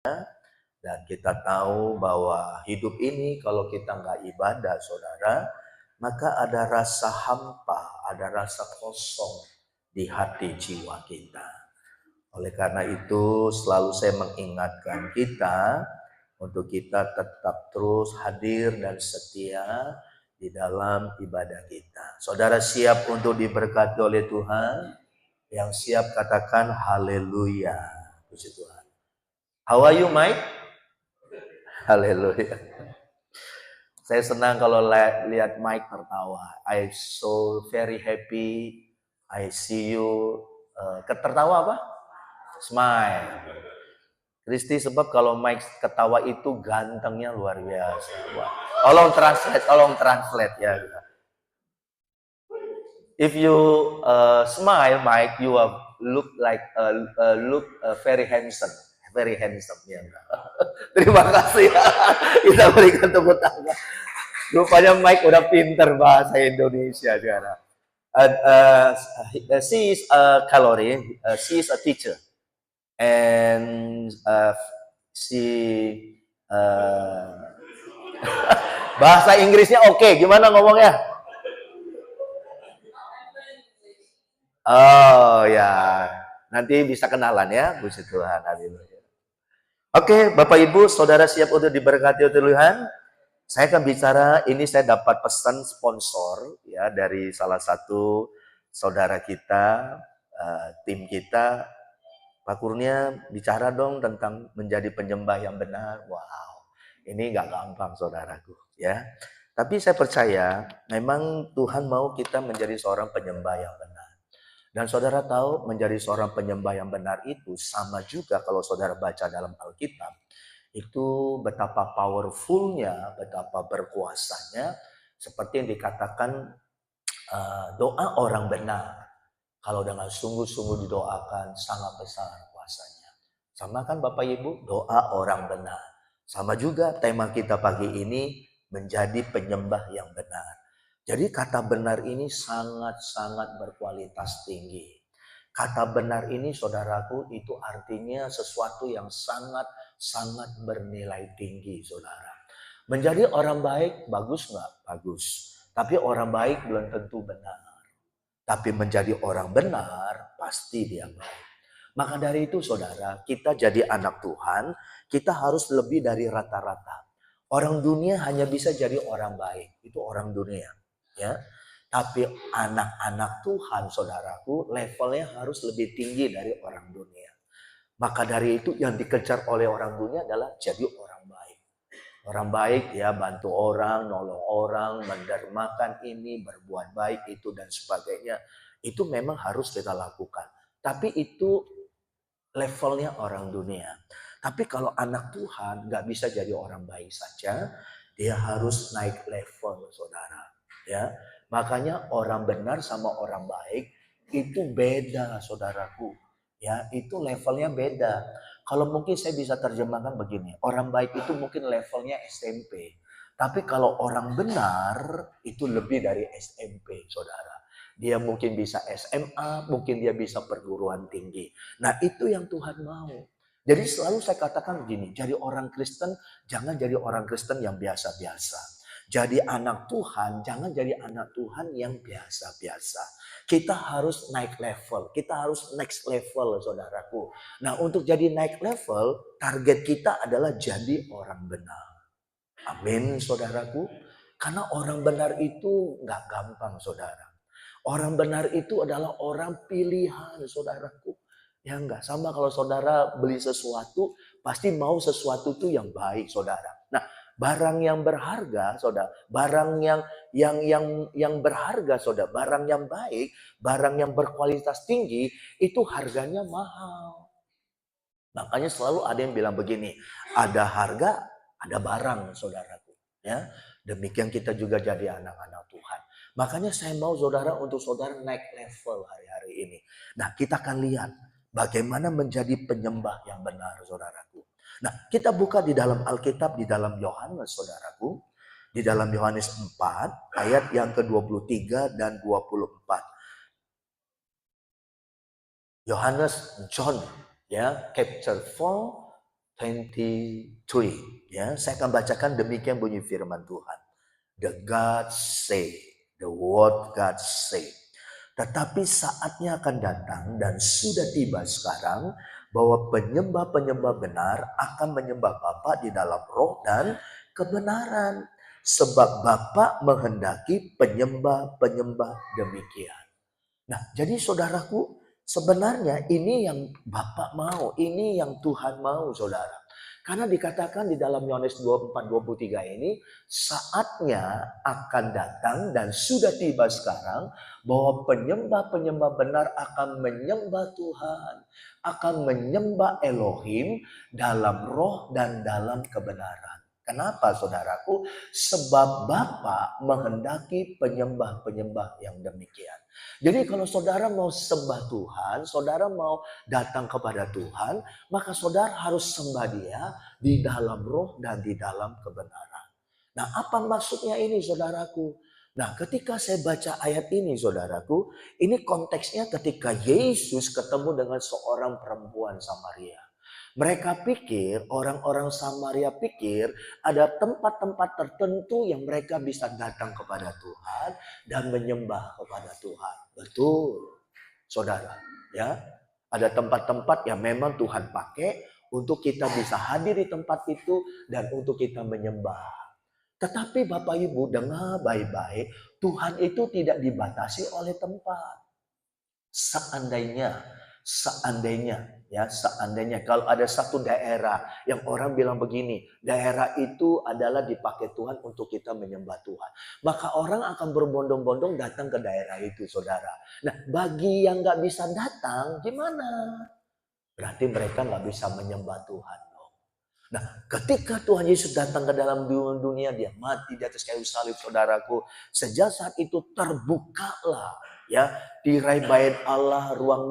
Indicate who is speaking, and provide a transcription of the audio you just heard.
Speaker 1: Dan kita tahu bahwa hidup ini kalau kita nggak ibadah, saudara, maka ada rasa hampa, ada rasa kosong di hati jiwa kita. Oleh karena itu, selalu saya mengingatkan kita untuk kita tetap terus hadir dan setia di dalam ibadah kita. Saudara siap untuk diberkati oleh Tuhan? Yang siap katakan haleluya. Puji Tuhan. How are you, Mike? Haleluya. Saya senang kalau lihat Mike tertawa. I so very happy. I see you. Tertawa apa? Smile. Kristi, sebab kalau Mike ketawa itu gantengnya luar biasa. Wah. Tolong translate ya. If you smile, Mike, you look very handsome. Very handsome ya. Terima kasih ya. Kita berikan tepuk tangan. Rupanya Mike udah pinter bahasa Indonesia sekarang. She is a Kalori. She is a teacher, and she bahasa Inggrisnya oke. Gimana ngomongnya? Oh ya, nanti bisa kenalan ya, puji Tuhan. Haleluya. Oke, Bapak Ibu, saudara siap untuk diberkati oleh Tuhan? Saya akan bicara, ini saya dapat pesan sponsor ya dari salah satu saudara kita, tim kita. Pak Kurnia bicara dong tentang menjadi penyembah yang benar. Wow, ini nggak gampang saudaraku ya. Tapi saya percaya memang Tuhan mau kita menjadi seorang penyembah yang benar. Dan saudara tahu menjadi seorang penyembah yang benar itu sama juga kalau saudara baca dalam Alkitab. Itu betapa powerfulnya, betapa berkuasanya. Seperti yang dikatakan doa orang benar. Kalau dengan sungguh-sungguh didoakan sangat besar kuasanya. Sama kan Bapak Ibu? Doa orang benar. Sama juga tema kita pagi ini menjadi penyembah yang benar. Jadi kata benar ini sangat-sangat berkualitas tinggi. Kata benar ini saudaraku itu artinya sesuatu yang sangat-sangat bernilai tinggi saudara. Menjadi orang baik bagus nggak? Bagus. Tapi orang baik belum tentu benar. Tapi menjadi orang benar pasti dia baik. Maka dari itu saudara, kita jadi anak Tuhan, kita harus lebih dari rata-rata. Orang dunia hanya bisa jadi orang baik, itu orang dunia. Ya, tapi anak-anak Tuhan, saudaraku, levelnya harus lebih tinggi dari orang dunia. Maka dari itu yang dikejar oleh orang dunia adalah jadi orang baik. Orang baik ya, bantu orang, nolong orang, mendermakan ini, berbuat baik itu dan sebagainya. Itu memang harus kita lakukan. Tapi itu levelnya orang dunia. Tapi kalau anak Tuhan nggak bisa jadi orang baik saja, dia harus naik level, saudara. Ya, makanya orang benar sama orang baik itu beda, saudaraku. Ya, itu levelnya beda. Kalau mungkin saya bisa terjemahkan begini, orang baik itu mungkin levelnya SMP. Tapi kalau orang benar itu lebih dari SMP, saudara. Dia mungkin bisa SMA, mungkin dia bisa perguruan tinggi. Nah, itu yang Tuhan mau. Jadi selalu saya katakan begini, jadi orang Kristen jangan jadi orang Kristen yang biasa-biasa. Jadi anak Tuhan, jangan jadi anak Tuhan yang biasa-biasa. Kita harus naik level, kita harus next level, saudaraku. Nah, untuk jadi naik level, target kita adalah jadi orang benar. Amin, saudaraku. Karena orang benar itu nggak gampang, saudara. Orang benar itu adalah orang pilihan, saudaraku. Ya enggak, sama kalau saudara beli sesuatu, pasti mau sesuatu itu yang baik, saudara. Nah, barang yang berharga, saudara, barang yang berharga, saudara, barang yang baik, barang yang berkualitas tinggi, itu harganya mahal. Makanya selalu ada yang bilang begini, ada harga, ada barang, saudaraku. Ya, demikian kita juga jadi anak-anak Tuhan. Makanya saya mau saudara untuk saudara naik level hari-hari ini. Nah, kita akan lihat bagaimana menjadi penyembah yang benar, saudaraku. Nah, kita buka di dalam Alkitab, di dalam Yohanes, saudaraku. Di dalam Yohanes 4, ayat yang ke-23 dan 24. Yohanes, John, ya, chapter 4, 23. Ya, saya akan bacakan demikian bunyi firman Tuhan. The God say, the word God say. Tetapi saatnya akan datang dan sudah tiba sekarang bahwa penyembah-penyembah benar akan menyembah Bapa di dalam roh dan kebenaran. Sebab Bapa menghendaki penyembah-penyembah demikian. Nah, jadi saudaraku, sebenarnya ini yang Bapak mau, ini yang Tuhan mau, saudara. Karena dikatakan di dalam Yohanes 24:23 ini, saatnya akan datang dan sudah tiba sekarang bahwa penyembah-penyembah benar akan menyembah Tuhan, akan menyembah Elohim dalam roh dan dalam kebenaran. Kenapa saudaraku? Sebab Bapa menghendaki penyembah-penyembah yang demikian. Jadi kalau saudara mau sembah Tuhan, saudara mau datang kepada Tuhan, maka saudara harus sembah Dia di dalam roh dan di dalam kebenaran. Nah, apa maksudnya ini saudaraku? Nah, ketika saya baca ayat ini saudaraku, ini konteksnya ketika Yesus ketemu dengan seorang perempuan Samaria. Mereka pikir, orang-orang Samaria pikir ada tempat-tempat tertentu yang mereka bisa datang kepada Tuhan dan menyembah kepada Tuhan. Betul, saudara. Ya, ada tempat-tempat yang memang Tuhan pakai untuk kita bisa hadir di tempat itu dan untuk kita menyembah. Tetapi Bapak Ibu dengar baik-baik, Tuhan itu tidak dibatasi oleh tempat. Seandainya kalau ada satu daerah yang orang bilang begini, daerah itu adalah dipakai Tuhan untuk kita menyembah Tuhan, maka orang akan berbondong-bondong datang ke daerah itu, saudara. Nah, bagi yang nggak bisa datang, gimana? Berarti mereka nggak bisa menyembah Tuhan. Nah, ketika Tuhan Yesus datang ke dalam dunia, dia mati di atas kayu salib, saudaraku. Sejak saat itu terbukalah ya tirai bait Allah, ruang